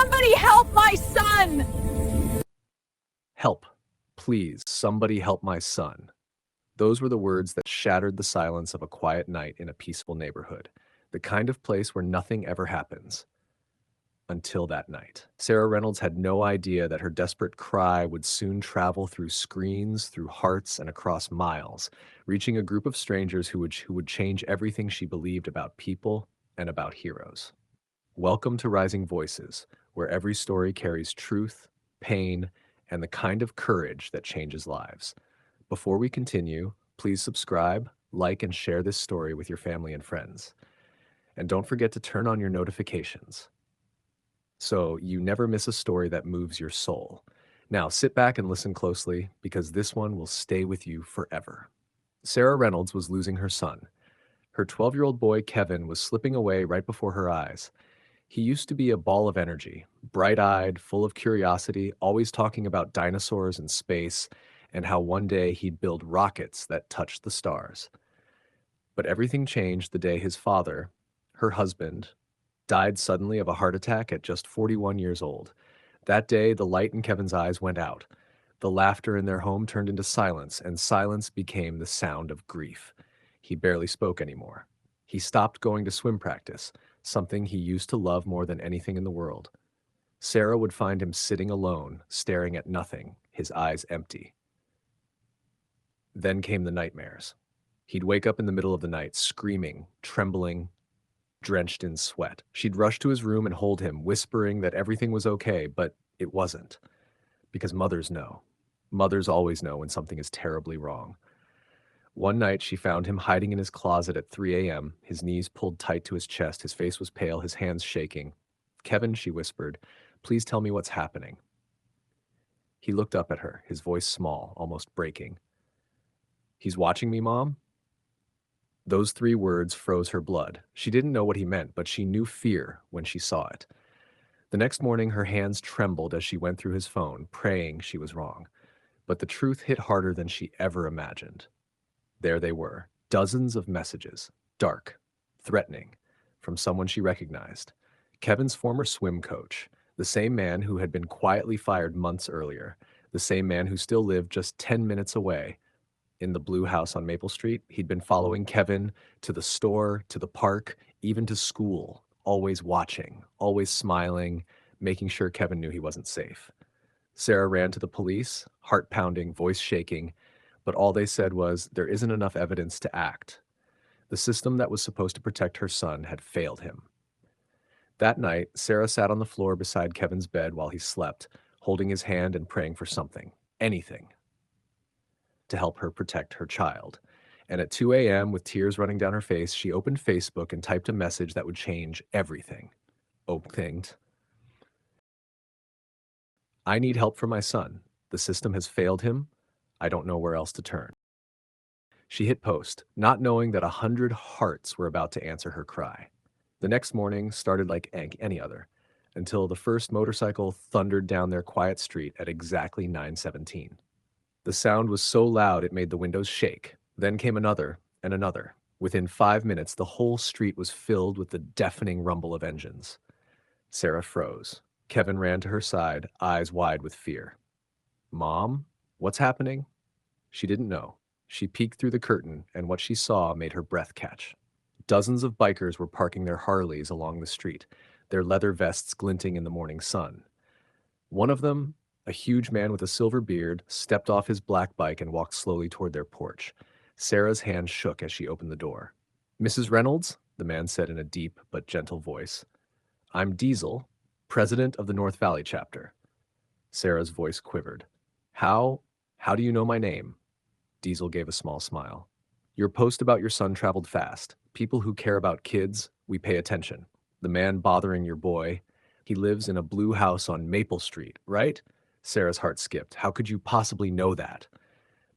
Somebody help my son! Help. Please, somebody help my son. Those were the words that shattered the silence of a quiet night in a peaceful neighborhood, the kind of place where nothing ever happens. Until that night. Sarah Reynolds had no idea that her desperate cry would soon travel through screens, through hearts, and across miles, reaching a group of strangers who would change everything she believed about people and about heroes. Welcome to Rising Voices, where every story carries truth, pain, and the kind of courage that changes lives. Before we continue, please subscribe, like, and share this story with your family and friends. And don't forget to turn on your notifications so you never miss a story that moves your soul. Now sit back and listen closely because this one will stay with you forever. Sarah Reynolds was losing her son. Her 12-year-old boy, Kevin, was slipping away right before her eyes. He used to be a ball of energy, bright-eyed, full of curiosity, always talking about dinosaurs and space, and how one day he'd build rockets that touched the stars. But everything changed the day his father, her husband, died suddenly of a heart attack at just 41 years old. That day, the light in Kevin's eyes went out. The laughter in their home turned into silence, and silence became the sound of grief. He barely spoke anymore. He stopped going to swim practice, something he used to love more than anything in the world. Sarah would find him sitting alone, staring at nothing, his eyes empty. Then came the nightmares. He'd wake up in the middle of the night, screaming, trembling, drenched in sweat. She'd rush to his room and hold him, whispering that everything was okay, but it wasn't. Because mothers know. Mothers always know when something is terribly wrong. One night, she found him hiding in his closet at 3 a.m., his knees pulled tight to his chest, his face was pale, his hands shaking. "Kevin," she whispered, "please tell me what's happening." He looked up at her, his voice small, almost breaking. "He's watching me, Mom?" Those 3 words froze her blood. She didn't know what he meant, but she knew fear when she saw it. The next morning, her hands trembled as she went through his phone, praying she was wrong. But the truth hit harder than she ever imagined. There they were, dozens of messages, dark, threatening, from someone she recognized. Kevin's former swim coach, the same man who had been quietly fired months earlier, the same man who still lived just 10 minutes away in the blue house on Maple Street. He'd been following Kevin to the store, to the park, even to school, always watching, always smiling, making sure Kevin knew he wasn't safe. Sarah ran to the police, heart pounding, voice shaking, but all they said was, there isn't enough evidence to act. The system that was supposed to protect her son had failed him. That night, Sarah sat on the floor beside Kevin's bed while he slept, holding his hand and praying for something, anything, to help her protect her child. And at 2 a.m., with tears running down her face, she opened Facebook and typed a message that would change everything. Opened. "I need help for my son. The system has failed him. I don't know where else to turn." She hit post, not knowing that 100 hearts were about to answer her cry. The next morning started like any other, until the first motorcycle thundered down their quiet street at exactly 9:17. The sound was so loud it made the windows shake. Then came another and another. Within 5 minutes, the whole street was filled with the deafening rumble of engines. Sarah froze. Kevin ran to her side, eyes wide with fear. "Mom, what's happening?" She didn't know. She peeked through the curtain, and what she saw made her breath catch. Dozens of bikers were parking their Harleys along the street, their leather vests glinting in the morning sun. One of them, a huge man with a silver beard, stepped off his black bike and walked slowly toward their porch. Sarah's hand shook as she opened the door. "Mrs. Reynolds," the man said in a deep but gentle voice, "I'm Diesel, president of the North Valley chapter." Sarah's voice quivered. How do you know my name?" Diesel gave a small smile. "Your post about your son traveled fast. People who care about kids, we pay attention. The man bothering your boy, he lives in a blue house on Maple Street, right?" Sarah's heart skipped. "How could you possibly know that?"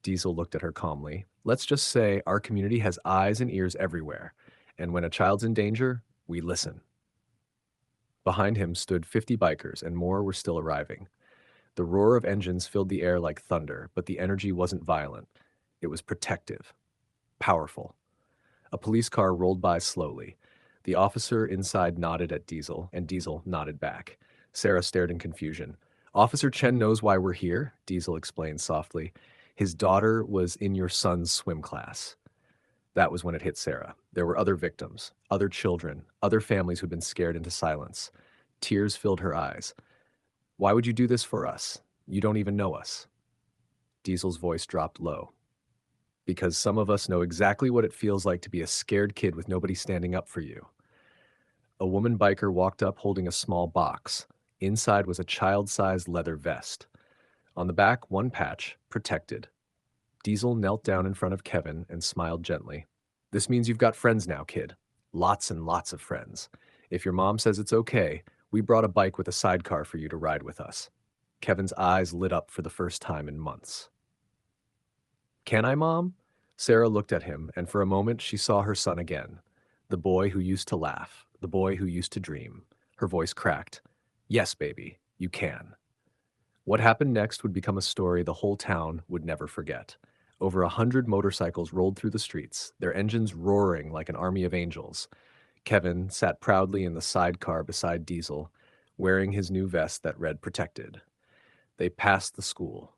Diesel looked at her calmly. "Let's just say our community has eyes and ears everywhere, and when a child's in danger, we listen." Behind him stood 50 bikers, and more were still arriving. The roar of engines filled the air like thunder, but the energy wasn't violent. It was protective, powerful. A police car rolled by slowly. The officer inside nodded at Diesel, and Diesel nodded back. Sarah stared in confusion. Officer Chen knows why we're here, Diesel explained softly. His daughter was in your son's swim class. That was when it hit Sarah. There were other victims, other children, other families who'd been scared into silence. Tears filled her eyes. Why would you do this for us? You don't even know us. Diesel's voice dropped low. Because some of us know exactly what it feels like to be a scared kid with nobody standing up for you. A woman biker walked up holding a small box. Inside was a child-sized leather vest. On the back, one patch, protected. Diesel knelt down in front of Kevin and smiled gently. This means you've got friends now, kid. Lots and lots of friends. If your mom says it's okay, we brought a bike with a sidecar for you to ride with us. Kevin's eyes lit up for the first time in months. Can I, Mom? Sarah looked at him, and for a moment she saw her son again. The boy who used to laugh, the boy who used to dream. Her voice cracked. Yes, baby, you can. What happened next would become a story the whole town would never forget. Over 100 motorcycles rolled through the streets, their engines roaring like an army of angels. Kevin sat proudly in the sidecar beside Diesel, wearing his new vest that read protected. They passed the school.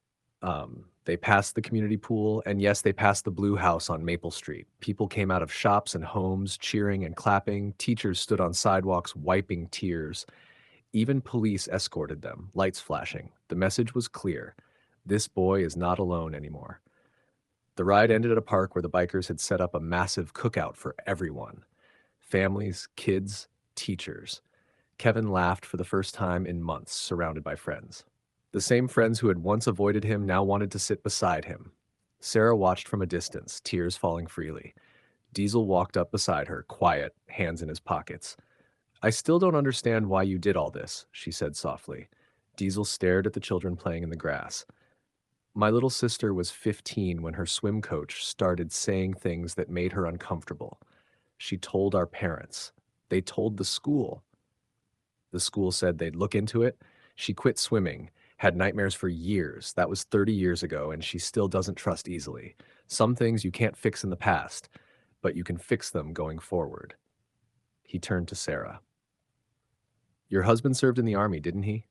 They passed the community pool, and yes, they passed the blue house on Maple Street. People came out of shops and homes, cheering and clapping. Teachers stood on sidewalks, wiping tears. Even police escorted them, lights flashing. The message was clear. This boy is not alone anymore. The ride ended at a park where the bikers had set up a massive cookout for everyone. Families, kids, teachers. Kevin laughed for the first time in months, surrounded by friends. The same friends who had once avoided him now wanted to sit beside him. Sarah watched from a distance, tears falling freely. Diesel walked up beside her, quiet, hands in his pockets. I still don't understand why you did all this, she said softly. Diesel stared at the children playing in the grass. My little sister was 15 when her swim coach started saying things that made her uncomfortable. She told our parents. They told the school. The school said they'd look into it. She quit swimming, had nightmares for years. That was 30 years ago, and she still doesn't trust easily. Some things you can't fix in the past, but you can fix them going forward. He turned to Sarah. Your husband served in the army, didn't he?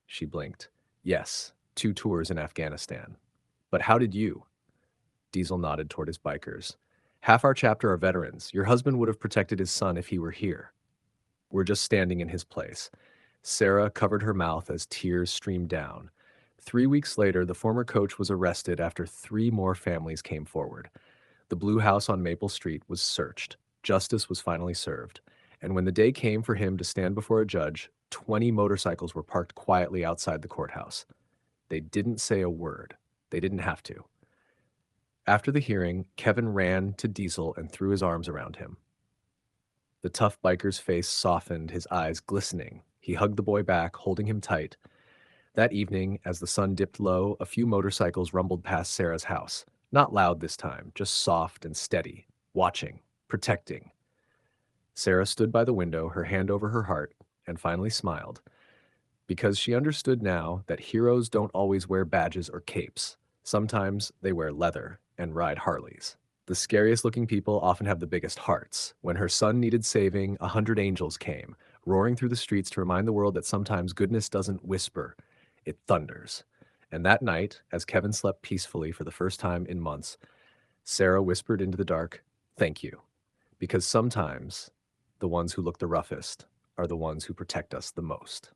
She blinked. Yes, 2 tours in Afghanistan. But how did you? Diesel nodded toward his bikers. Half our chapter are veterans. Your husband would have protected his son if he were here. We're just standing in his place. Sarah covered her mouth as tears streamed down. 3 weeks later, the former coach was arrested after 3 more families came forward. The blue house on Maple Street was searched. Justice was finally served. And when the day came for him to stand before a judge, 20 motorcycles were parked quietly outside the courthouse. They didn't say a word. They didn't have to. After the hearing, Kevin ran to Diesel and threw his arms around him. The tough biker's face softened, his eyes glistening. He hugged the boy back, holding him tight. That evening, as the sun dipped low, a few motorcycles rumbled past Sarah's house. Not loud this time, just soft and steady, watching, protecting. Sarah stood by the window, her hand over her heart, and finally smiled, because she understood now that heroes don't always wear badges or capes. Sometimes they wear leather and ride Harleys. The scariest looking people often have the biggest hearts. When her son needed saving, 100 angels came, roaring through the streets to remind the world that sometimes goodness doesn't whisper, it thunders. And that night, as Kevin slept peacefully for the first time in months, Sarah whispered into the dark, "Thank you." Because sometimes the ones who look the roughest are the ones who protect us the most.